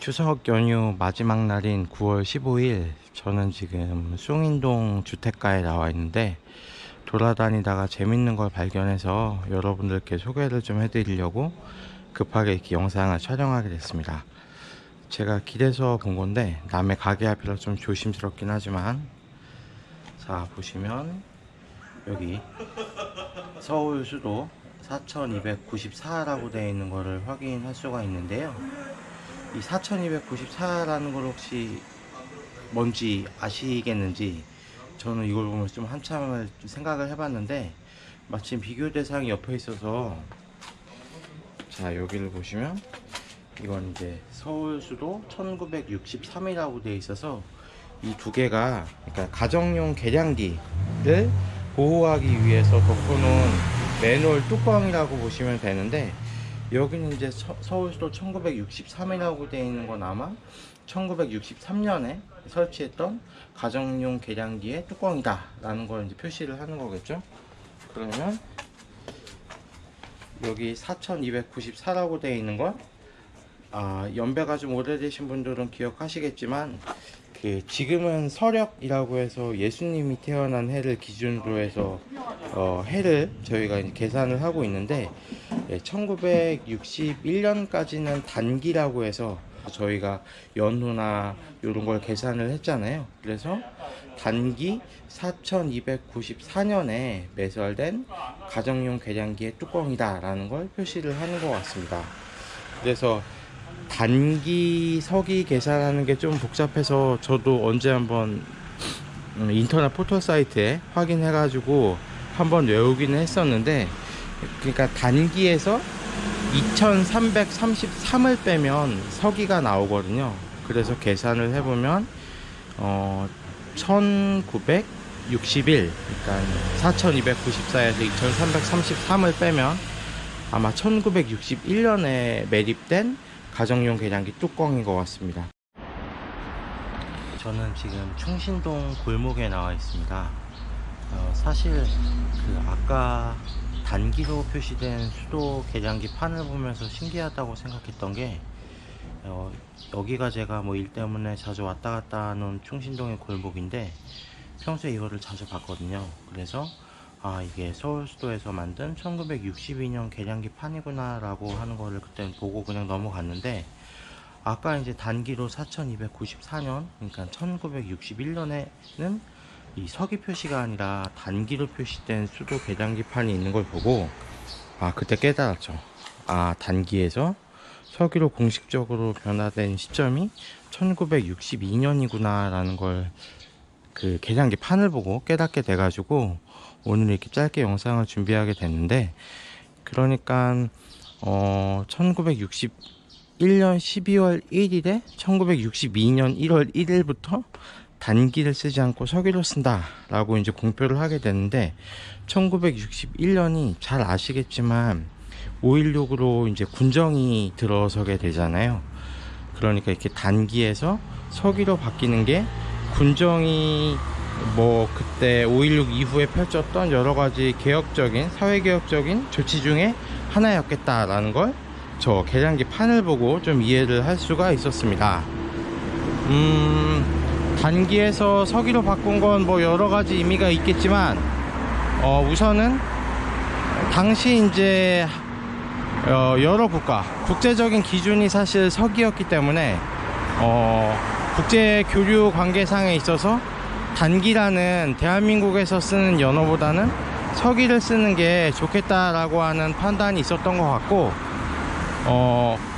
추석 연휴 마지막 날인 9월 15일 저는 지금 숭인동 주택가에 나와 있는데, 돌아다니다가 재밌는 걸 발견해서 여러분들께 소개를 좀 해드리려고 급하게 이렇게 영상을 촬영하게 됐습니다. 제가 길에서 본 건데 남의 가게 앞이라 좀 조심스럽긴 하지만, 자 보시면 여기 서울 수도 4294라고 되어 있는 것을 확인할 수가 있는데요. 이 4294라는 걸 혹시 뭔지 아시겠는지, 저는 이걸 보면서 좀 한참을 좀 생각을 해봤는데, 마침 비교 대상이 옆에 있어서, 자 여기를 보시면 이건 이제 서울 수도 1963이라고 되어 있어서, 이 두 개가 그러니까 가정용 계량기를 보호하기 위해서 덮어놓은 매뉴얼 뚜껑이라고 보시면 되는데, 여기는 이제 서울수도 1963이라고 되어 있는 건 아마 1963년에 설치했던 가정용 계량기의 뚜껑이다 라는 걸 이제 표시를 하는 거겠죠. 그러면 여기 4294라고 되어 있는 건, 연배가 좀 오래되신 분들은 기억하시겠지만, 지금은 서력이라고 해서 예수님이 태어난 해를 기준으로 해서 해를 저희가 이제 계산을 하고 있는데, 1961년까지는 단기라고 해서 저희가 연후나 이런 걸 계산을 했잖아요. 그래서 단기 4294년에 매설된 가정용 계량기의 뚜껑이다 라는 걸 표시를 하는 것 같습니다. 그래서 단기 서기 계산하는 게 좀 복잡해서 저도 언제 한번 인터넷 포털 사이트에 확인해 가지고 한번 외우기는 했었는데, 그러니까 단기에서 2333을 빼면 서기가 나오거든요. 그래서 계산을 해보면 1961, 그러니까 4294에서 2333을 빼면 아마 1961년에 매립된 가정용 계량기 뚜껑인 것 같습니다. 저는 지금 충신동 골목에 나와 있습니다. 사실 아까 단기로 표시된 수도 계량기 판을 보면서 신기하다고 생각했던 게, 여기가 제가 뭐 일 때문에 자주 왔다 갔다 하는 충신동의 골목인데, 평소에 이거를 자주 봤거든요. 그래서 이게 서울 수도에서 만든 1962년 계량기 판이구나 라고 하는 거를 그때 보고 그냥 넘어갔는데, 아까 이제 단기로 4294년, 그러니까 1961년에는 이 서기 표시가 아니라 단기로 표시된 수도 계량기 판이 있는 걸 보고, 그때 깨달았죠. 단기에서 서기로 공식적으로 변화된 시점이 1962년이구나 라는 걸 그 계량기 판을 보고 깨닫게 돼가지고 오늘 이렇게 짧게 영상을 준비하게 됐는데, 그러니까 1961년 12월 1일에 1962년 1월 1일부터 단기를 쓰지 않고 서기로 쓴다 라고 이제 공표를 하게 됐는데, 1961년이 잘 아시겠지만 5.16으로 이제 군정이 들어서게 되잖아요. 그러니까 이렇게 단기에서 서기로 바뀌는 게 군정이 뭐 그때 5.16 이후에 펼쳤던 여러가지 개혁적인 사회개혁적인 조치 중에 하나였겠다라는 걸 저 계량기 판을 보고 좀 이해를 할 수가 있었습니다. 단기에서 서기로 바꾼 건 뭐 여러가지 의미가 있겠지만, 우선은 당시 이제 여러 국제적인 기준이 사실 서기였기 때문에 국제 교류 관계상에 있어서 단기라는 대한민국에서 쓰는 연어보다는 서기를 쓰는 게 좋겠다라고 하는 판단이 있었던 것 같고,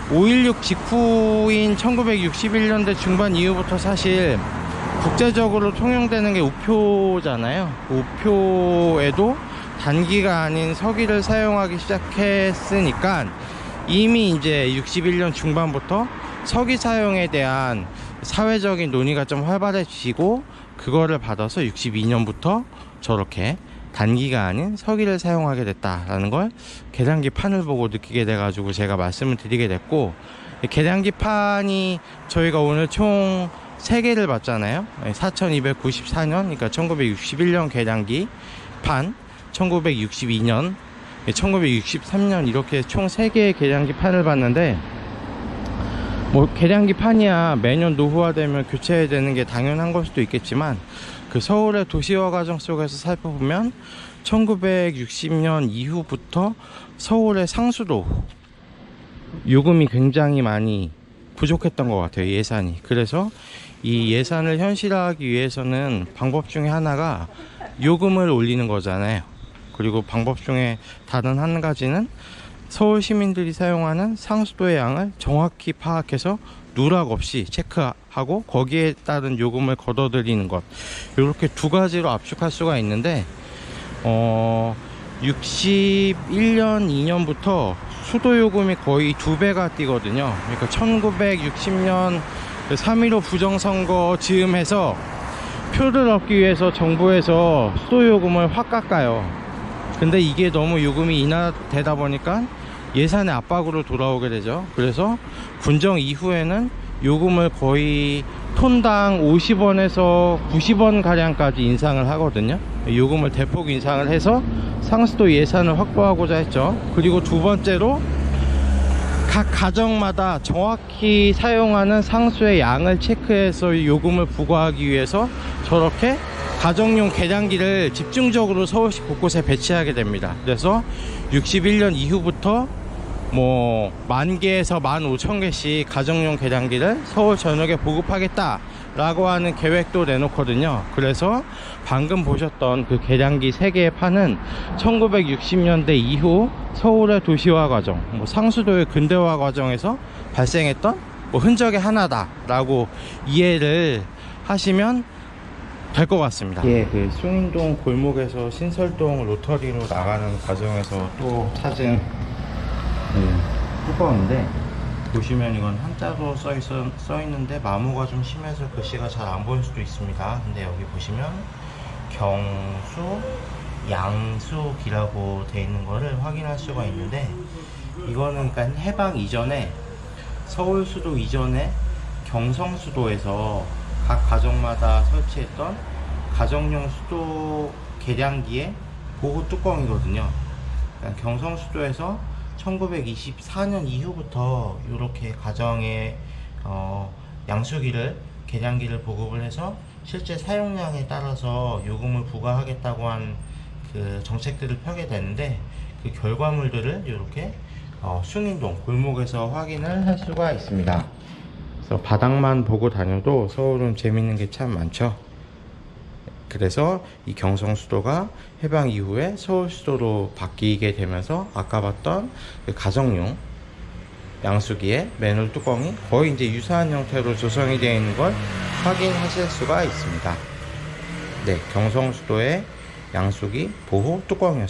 5.16 직후인 1961년대 중반 이후부터 사실 국제적으로 통용되는 게 우표잖아요. 우표에도 단기가 아닌 서기를 사용하기 시작했으니까, 이미 이제 61년 중반부터 서기 사용에 대한 사회적인 논의가 좀 활발해지고, 그거를 받아서 62년부터 저렇게 단기가 아닌 서기를 사용하게 됐다라는 걸 계량기 판을 보고 느끼게 돼가지고 제가 말씀을 드리게 됐고, 계량기 판이 저희가 오늘 총 3개를 봤잖아요. 4294년, 그러니까 1961년 계량기 판, 1962년, 1963년 이렇게 총 3개의 계량기 판을 봤는데, 뭐 계량기판이야 매년 노후화되면 교체해야 되는 게 당연한 걸 수도 있겠지만, 그 서울의 도시화 과정 속에서 살펴보면 1960년 이후부터 서울의 상수도 요금이 굉장히 많이 부족했던 것 같아요, 예산이. 그래서 이 예산을 현실화하기 위해서는 방법 중에 하나가 요금을 올리는 거잖아요. 그리고 방법 중에 다른 한 가지는 서울 시민들이 사용하는 상수도의 양을 정확히 파악해서 누락 없이 체크하고 거기에 따른 요금을 걷어들이는 것, 이렇게 두 가지로 압축할 수가 있는데, 61년 2년부터 수도 요금이 거의 2배가 뛰거든요. 그러니까 1960년 3.15 부정선거 즈음해서 표를 얻기 위해서 정부에서 수도 요금을 확 깎아요. 근데 이게 너무 요금이 인하되다 보니까 예산의 압박으로 돌아오게 되죠. 그래서 군정 이후에는 요금을 거의 톤당 50원에서 90원 가량까지 인상을 하거든요. 요금을 대폭 인상을 해서 상수도 예산을 확보하고자 했죠. 그리고 두 번째로 각 가정마다 정확히 사용하는 상수의 양을 체크해서 요금을 부과하기 위해서 저렇게 가정용 계량기를 집중적으로 서울시 곳곳에 배치하게 됩니다. 그래서 61년 이후부터 뭐 10,000개에서 15,000개씩 가정용 계량기를 서울 전역에 보급하겠다 라고 하는 계획도 내놓거든요. 그래서 방금 보셨던 그 계량기 3개의 판은 1960년대 이후 서울의 도시화 과정, 뭐 상수도의 근대화 과정에서 발생했던 뭐 흔적의 하나다 라고 이해를 하시면 될 것 같습니다. 예, 그 숭인동 골목에서 신설동 로터리로 나가는 과정에서 또 찾은 뚜껑인데, 보시면 이건 한자로 써있는데 마모가 좀 심해서 글씨가 잘 안 보일 수도 있습니다. 근데 여기 보시면 경수 양수기라고 되어 있는 거를 확인할 수가 있는데, 이거는 그러니까 해방 이전에, 서울 수도 이전에 경성수도에서 각 가정마다 설치했던 가정용 수도 계량기의 보호 뚜껑이거든요. 그러니까 경성수도에서 1924년 이후부터 이렇게 가정에 양수기를, 계량기를 보급을 해서 실제 사용량에 따라서 요금을 부과하겠다고 한 그 정책들을 펴게 되는데, 그 결과물들을 이렇게 숭인동 골목에서 확인을 할 수가 있습니다. 그래서 바닥만 보고 다녀도 서울은 재밌는 게 참 많죠. 그래서 이 경성수도가 해방 이후에 서울수도로 바뀌게 되면서 아까 봤던 그 가정용 양수기의 맨홀 뚜껑이 거의 이제 유사한 형태로 조성이 되어 있는 걸 확인하실 수가 있습니다. 네, 경성수도의 양수기 보호 뚜껑이었습니다.